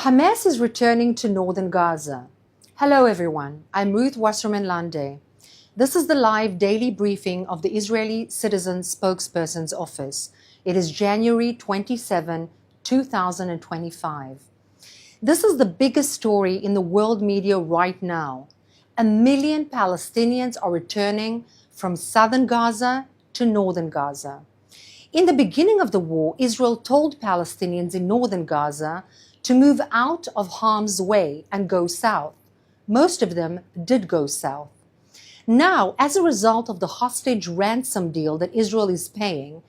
Hamas is returning to northern Gaza. Hello everyone, I'm Ruth Wasserman Lande. This is the live daily briefing of the Israeli Citizen Spokespersons Office. It is January 27, 2025. This is the biggest story in the world media right now. 1 million Palestinians are returning from southern Gaza to northern Gaza. In the beginning of the war, Israel told Palestinians in northern Gaza to move out of harm's way and go south. Most of them did go south. Now, as a result of the hostage ransom deal that Israel is paying,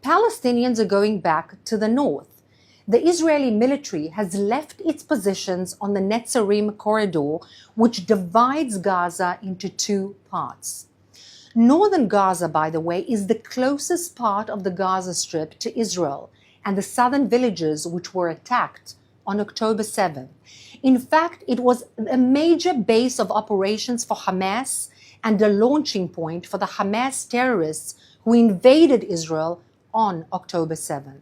Palestinians are going back to the north. The Israeli military has left its positions on the Netzarim Corridor, which divides Gaza into two parts. Northern Gaza, by the way, is the closest part of the Gaza Strip to Israel and the southern villages which were attacked on October 7. In fact, it was a major base of operations for Hamas and a launching point for the Hamas terrorists who invaded Israel on October 7th.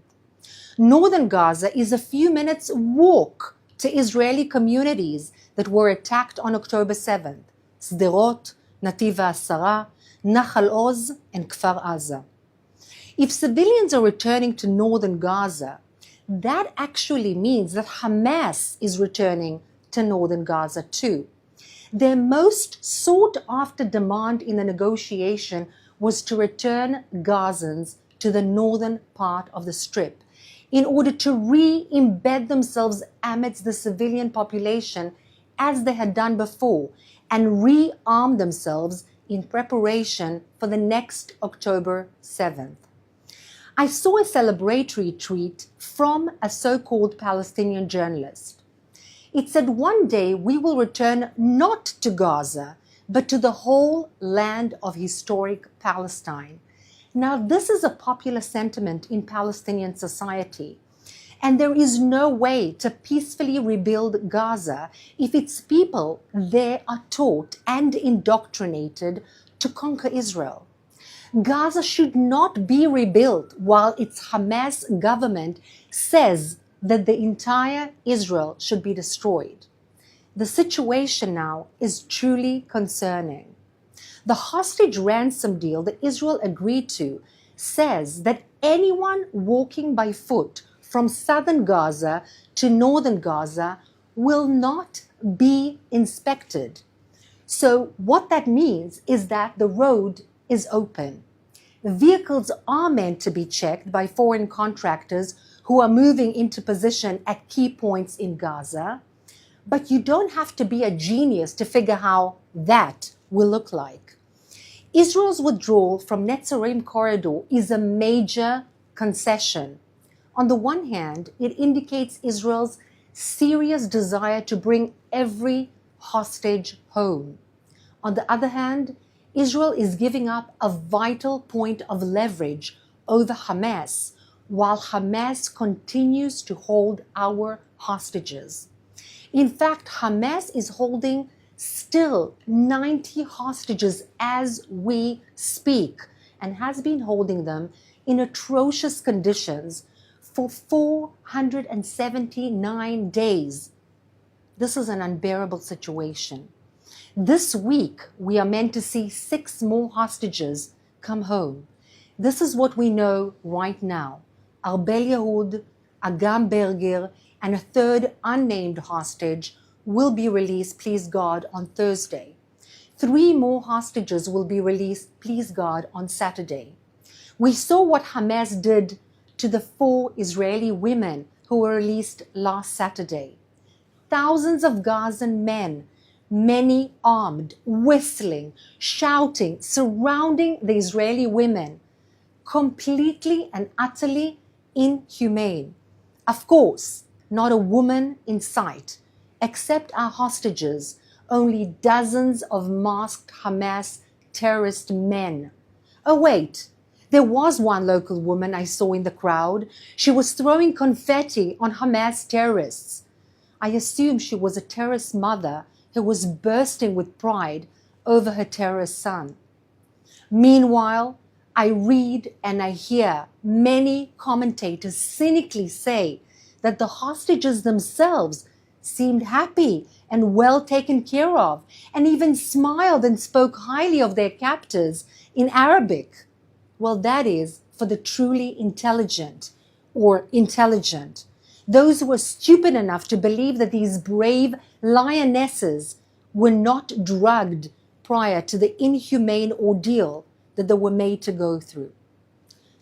Northern Gaza is a few minutes' walk to Israeli communities that were attacked on October 7th: Sderot, Nativ HaAsara, Nachal Oz, and Kfar Aza. If civilians are returning to northern Gaza, that actually means that Hamas is returning to northern Gaza too. Their most sought-after demand in the negotiation was to return Gazans to the northern part of the Strip in order to re-embed themselves amidst the civilian population as they had done before and re-arm themselves in preparation for the next October 7th. I saw a celebratory tweet from a so-called Palestinian journalist. It said, "One day we will return not to Gaza, but to the whole land of historic Palestine." Now, this is a popular sentiment in Palestinian society, and there is no way to peacefully rebuild Gaza if its people there are taught and indoctrinated to conquer Israel. Gaza should not be rebuilt while its Hamas government says that the entire Israel should be destroyed. The situation now is truly concerning. The hostage ransom deal that Israel agreed to says that anyone walking by foot from southern Gaza to northern Gaza will not be inspected. So what that means is that the road is open. Vehicles are meant to be checked by foreign contractors who are moving into position at key points in Gaza, but you don't have to be a genius to figure how that will look like. Israel's withdrawal from Netzarim Corridor is a major concession. On the one hand, it indicates Israel's serious desire to bring every hostage home. On the other hand, Israel is giving up a vital point of leverage over Hamas, while Hamas continues to hold our hostages. In fact, Hamas is holding still 90 hostages as we speak and has been holding them in atrocious conditions for 479 days. This is an unbearable situation. This week, we are meant to see 6 more hostages come home. This is what we know right now. Arbel Yehud, Agam Berger, and a third unnamed hostage will be released, please God, on Thursday. 3 more hostages will be released, please God, on Saturday. We saw what Hamas did to the 4 Israeli women who were released last Saturday. Thousands of Gazan men, many armed, whistling, shouting, surrounding the Israeli women. Completely and utterly inhumane. Of course, not a woman in sight, except our hostages, only dozens of masked Hamas terrorist men. Oh wait, there was one local woman I saw in the crowd. She was throwing confetti on Hamas terrorists. I assume she was a terrorist mother who was bursting with pride over her terrorist son. Meanwhile, I read and I hear many commentators cynically say that the hostages themselves seemed happy and well taken care of, and even smiled and spoke highly of their captors in Arabic. Well, that is for the truly intelligent or intelligent. Those who were stupid enough to believe that these brave lionesses were not drugged prior to the inhumane ordeal that they were made to go through.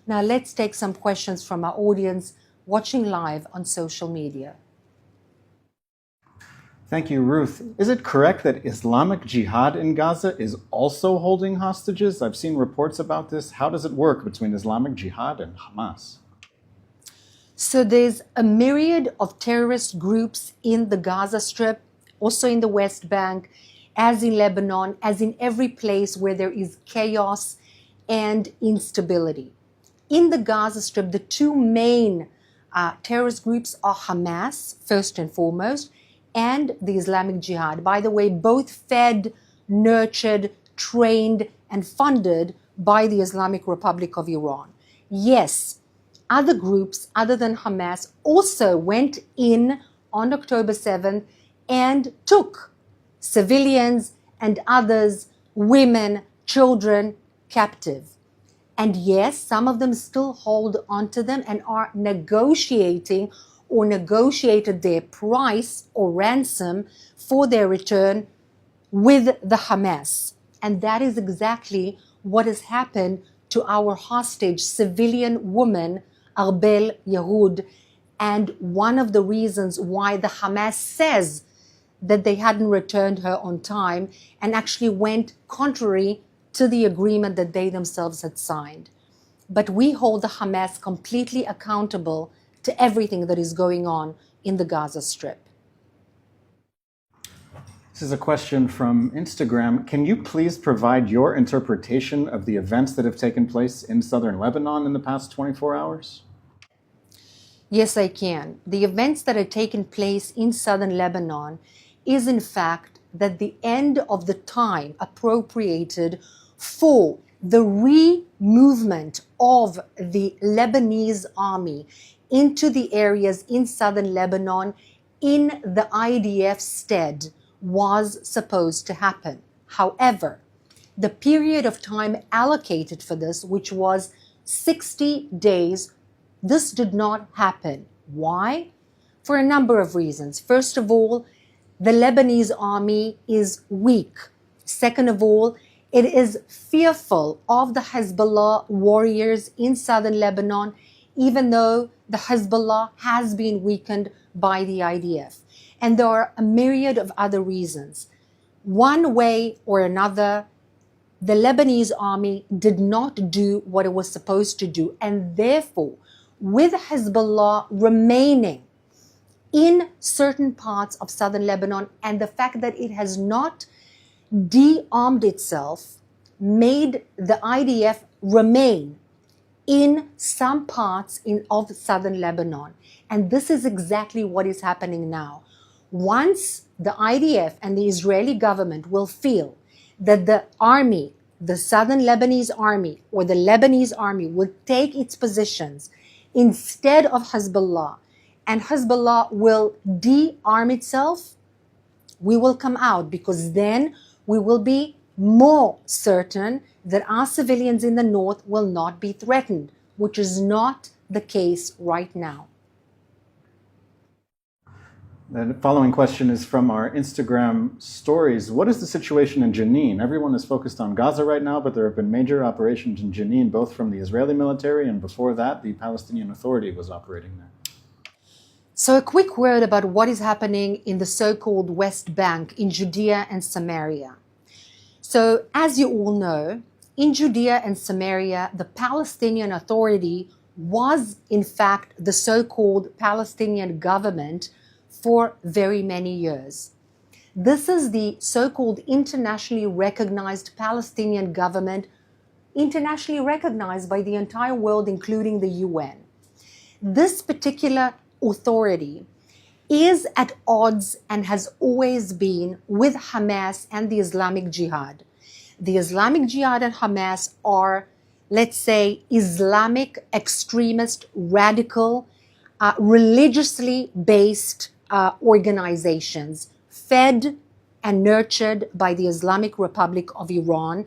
Now let's take some questions from our audience watching live on social media. Thank you, Ruth. Is it correct that Islamic Jihad in Gaza is also holding hostages? I've seen reports about this. How does it work between Islamic Jihad and Hamas? So there's a myriad of terrorist groups in the Gaza Strip, also in the West Bank, as in Lebanon, as in every place where there is chaos and instability. In the Gaza Strip, the two main terrorist groups are Hamas, first and foremost, and the Islamic Jihad. By the way, both fed, nurtured, trained, and funded by the Islamic Republic of Iran. Yes, other groups other than Hamas also went in on October 7th and took civilians and others, women, children, captive. And yes, some of them still hold onto them and are negotiating or negotiated their price or ransom for their return with the Hamas. And that is exactly what has happened to our hostage civilian woman, Arbel Yehud, and one of the reasons why the Hamas says that they hadn't returned her on time and actually went contrary to the agreement that they themselves had signed. But we hold the Hamas completely accountable to everything that is going on in the Gaza Strip. This is a question from Instagram. Can you please provide your interpretation of the events that have taken place in southern Lebanon in the past 24 hours? Yes, I can. The events that have taken place in southern Lebanon is in fact that the end of the time appropriated for the re-movement of the Lebanese army into the areas in southern Lebanon in the IDF's stead was supposed to happen. However, the period of time allocated for this, which was 60 days, this did not happen. Why? For a number of reasons. First of all, the Lebanese army is weak. Second of all, it is fearful of the Hezbollah warriors in southern Lebanon, even though the Hezbollah has been weakened by the IDF. And there are a myriad of other reasons. One way or another, the Lebanese army did not do what it was supposed to do. And therefore, with Hezbollah remaining in certain parts of southern Lebanon and the fact that it has not de-armed itself, made the IDF remain in some parts of southern Lebanon. And this is exactly what is happening now. Once the IDF and the Israeli government will feel that the army, the southern Lebanese army or the Lebanese army will take its positions instead of Hezbollah, and Hezbollah will de-arm itself, we will come out, because then we will be more certain that our civilians in the north will not be threatened, which is not the case right now. The following question is from our Instagram stories. What is the situation in Jenin? Everyone is focused on Gaza right now, but there have been major operations in Jenin, both from the Israeli military and before that, the Palestinian Authority was operating there. So a quick word about what is happening in the so-called West Bank in Judea and Samaria. So as you all know, in Judea and Samaria, the Palestinian Authority was in fact the so-called Palestinian government for very many years. This is the so-called internationally recognized Palestinian government, internationally recognized by the entire world, including the UN. This particular authority is at odds and has always been with Hamas and the Islamic Jihad. The Islamic Jihad and Hamas are, let's say, Islamic extremist, radical, religiously based organizations, fed and nurtured by the Islamic Republic of Iran,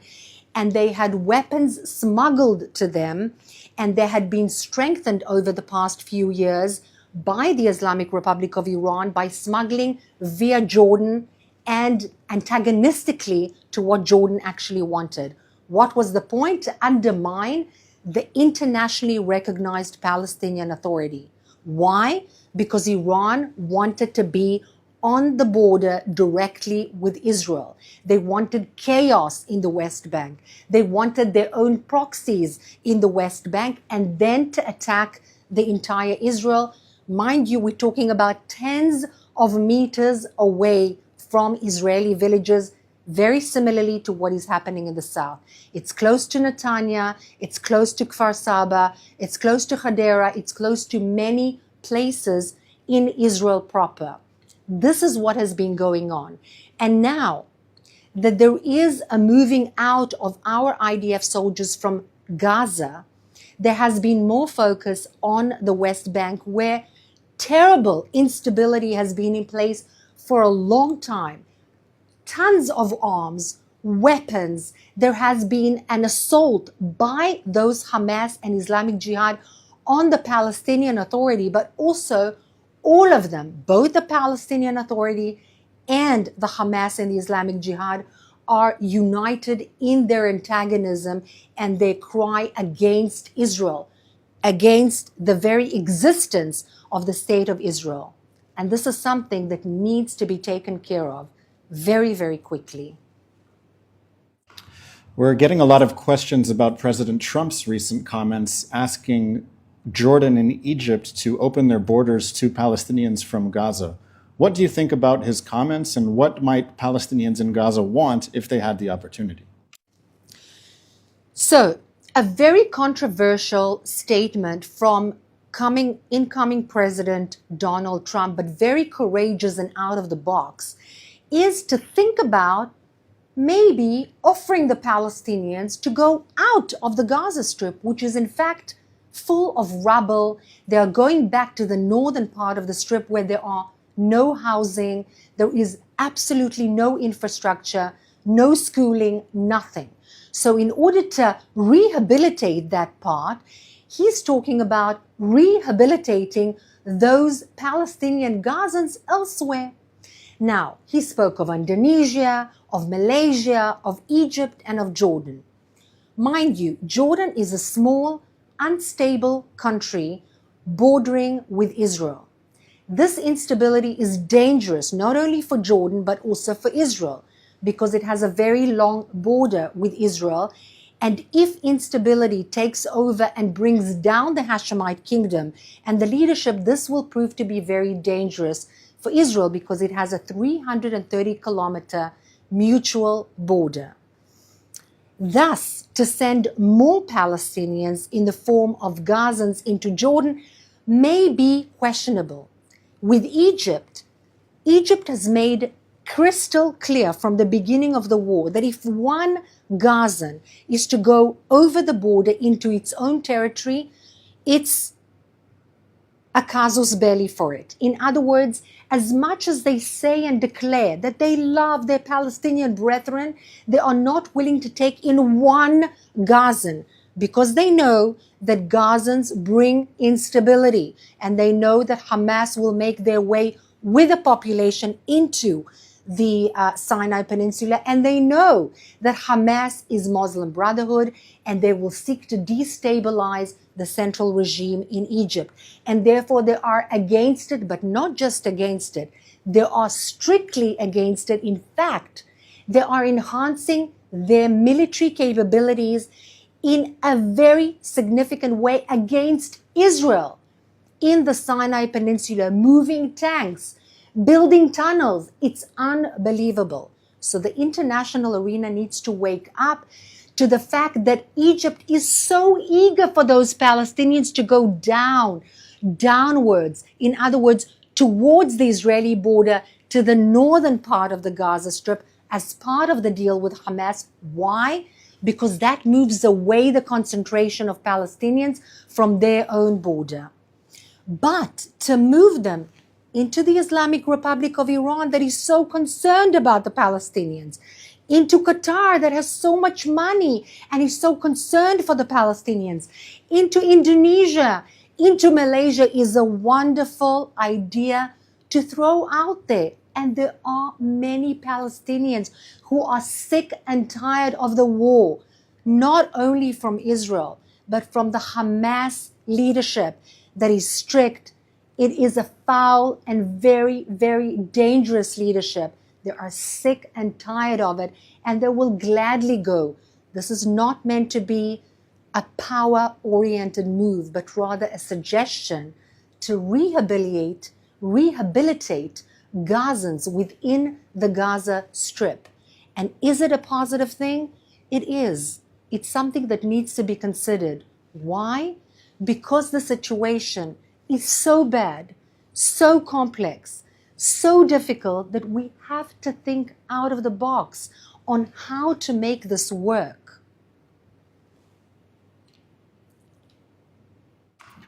and they had weapons smuggled to them, and they had been strengthened over the past few years by the Islamic Republic of Iran by smuggling via Jordan and antagonistically to what Jordan actually wanted. What was the point? To undermine the internationally recognized Palestinian Authority. Why? Because Iran wanted to be on the border directly with Israel. They wanted chaos in the West Bank. They wanted their own proxies in the West Bank and then to attack the entire Israel. Mind you, we're talking about tens of meters away from Israeli villages, very similarly to what is happening in the south. It's close to Netanya, it's close to Kfar Aza, it's close to Hadera, it's close to many places in Israel proper. This is what has been going on. And now that there is a moving out of our IDF soldiers from Gaza, there has been more focus on the West Bank, where terrible instability has been in place for a long time. Tons of arms, weapons. There has been an assault by those Hamas and Islamic Jihad on the Palestinian Authority, but also all of them, both the Palestinian Authority and the Hamas and the Islamic Jihad, are united in their antagonism and their cry against Israel, against the very existence of the State of Israel. And this is something that needs to be taken care of very, very quickly. We're getting a lot of questions about President Trump's recent comments asking Jordan and Egypt to open their borders to Palestinians from Gaza. What do you think about his comments, and what might Palestinians in Gaza want if they had the opportunity? So, a very controversial statement from incoming President Donald Trump, but very courageous and out of the box, is to think about maybe offering the Palestinians to go out of the Gaza Strip, which is in fact full of rubble. They are going back to the northern part of the Strip where there are no housing, there is absolutely no infrastructure, no schooling, nothing. So in order to rehabilitate that part, he's talking about rehabilitating those Palestinian Gazans elsewhere. Now, he spoke of Indonesia, of Malaysia, of Egypt, and of Jordan. Mind you, Jordan is a small, unstable country bordering with Israel. This instability is dangerous not only for Jordan but also for Israel, because it has a very long border with Israel. And if instability takes over and brings down the Hashemite kingdom and the leadership, this will prove to be very dangerous for Israel because it has a 330-kilometer mutual border. Thus, to send more Palestinians in the form of Gazans into Jordan may be questionable. With Egypt, Egypt has made crystal clear from the beginning of the war that if one Gazan is to go over the border into its own territory, it's a casus belli for it. In other words, as much as they say and declare that they love their Palestinian brethren, they are not willing to take in one Gazan because they know that Gazans bring instability and they know that Hamas will make their way with the population into the Sinai Peninsula, and they know that Hamas is Muslim Brotherhood and they will seek to destabilize the central regime in Egypt. And therefore they are against it, but not just against it. They are strictly against it. In fact, they are enhancing their military capabilities in a very significant way against Israel in the Sinai Peninsula, moving tanks, building tunnels. It's unbelievable. So the international arena needs to wake up to the fact that Egypt is so eager for those Palestinians to go downwards. In other words, towards the Israeli border, to the northern part of the Gaza Strip as part of the deal with Hamas. Why? Because that moves away the concentration of Palestinians from their own border. But to move them into the Islamic Republic of Iran that is so concerned about the Palestinians, into Qatar that has so much money and is so concerned for the Palestinians, into Indonesia, into Malaysia is a wonderful idea to throw out there. And there are many Palestinians who are sick and tired of the war, not only from Israel, but from the Hamas leadership that is strict. It is a foul and very, very dangerous leadership. They are sick and tired of it, and they will gladly go. This is not meant to be a power-oriented move, but rather a suggestion to rehabilitate Gazans within the Gaza Strip. And is it a positive thing? It is. It's something that needs to be considered. Why? Because the situation is so bad, so complex, so difficult that we have to think out of the box on how to make this work.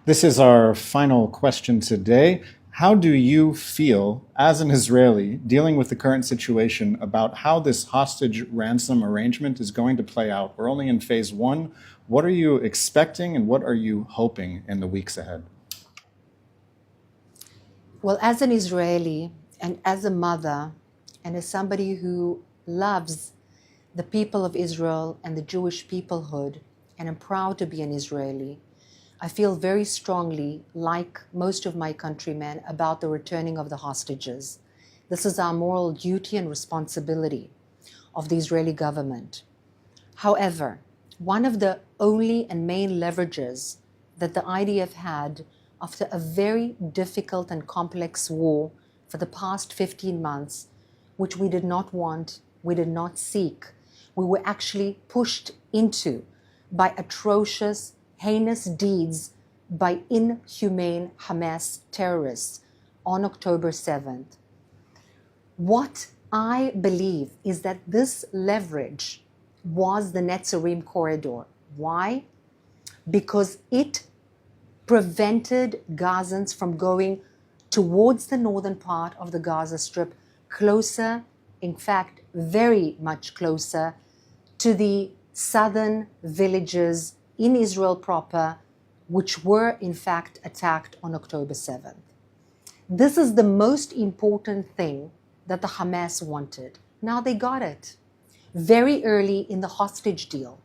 This is our final question today. How do you feel as an Israeli dealing with the current situation about how this hostage ransom arrangement is going to play out? We're only in phase one. What are you expecting and what are you hoping in the weeks ahead? Well, as an Israeli and as a mother and as somebody who loves the people of Israel and the Jewish peoplehood, and I'm proud to be an Israeli, I feel very strongly, like most of my countrymen, about the returning of the hostages. This is our moral duty and responsibility of the Israeli government. However, one of the only and main leverages that the IDF had after a very difficult and complex war for the past 15 months, which we did not want, we did not seek, we were actually pushed into by atrocious, heinous deeds by inhumane Hamas terrorists on October 7th. What I believe is that this leverage was the Netzarim Corridor. Why? Because it prevented Gazans from going towards the northern part of the Gaza Strip, closer, in fact, very much closer to the southern villages in Israel proper, which were in fact attacked on October 7th. This is the most important thing that the Hamas wanted. Now they got it. Very early in the hostage deal.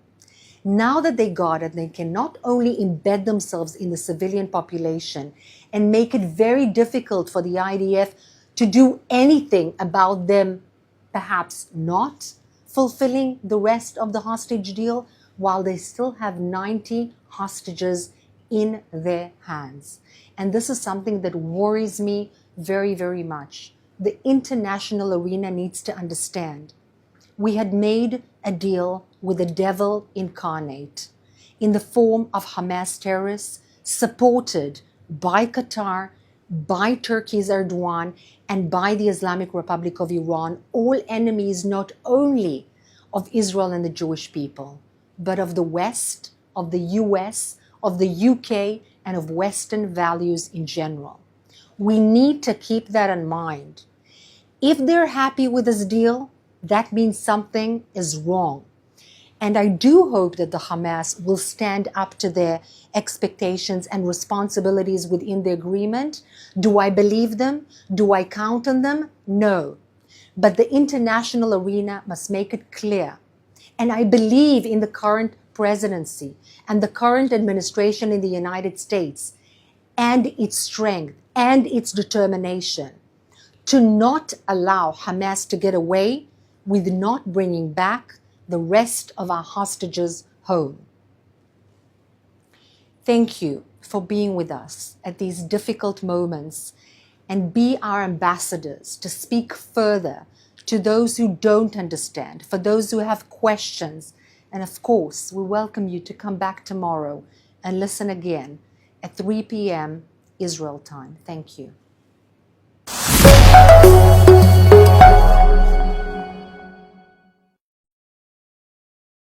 Now that they got it, they can not only embed themselves in the civilian population and make it very difficult for the IDF to do anything about them perhaps not fulfilling the rest of the hostage deal, while they still have 90 hostages in their hands. And this is something that worries me very, very much. The international arena needs to understand. We had made a deal with the devil incarnate in the form of Hamas terrorists supported by Qatar, by Turkey's Erdogan, and by the Islamic Republic of Iran, all enemies not only of Israel and the Jewish people, but of the West, of the US, of the UK, and of Western values in general. We need to keep that in mind. If they're happy with this deal, that means something is wrong. And I do hope that the Hamas will stand up to their expectations and responsibilities within the agreement. Do I believe them? Do I count on them? No. But the international arena must make it clear. And I believe in the current presidency and the current administration in the United States and its strength and its determination to not allow Hamas to get away with not bringing back the rest of our hostages home. Thank you for being with us at these difficult moments, and be our ambassadors to speak further to those who don't understand, for those who have questions. And of course, we welcome you to come back tomorrow and listen again at 3 p.m. Israel time. Thank you.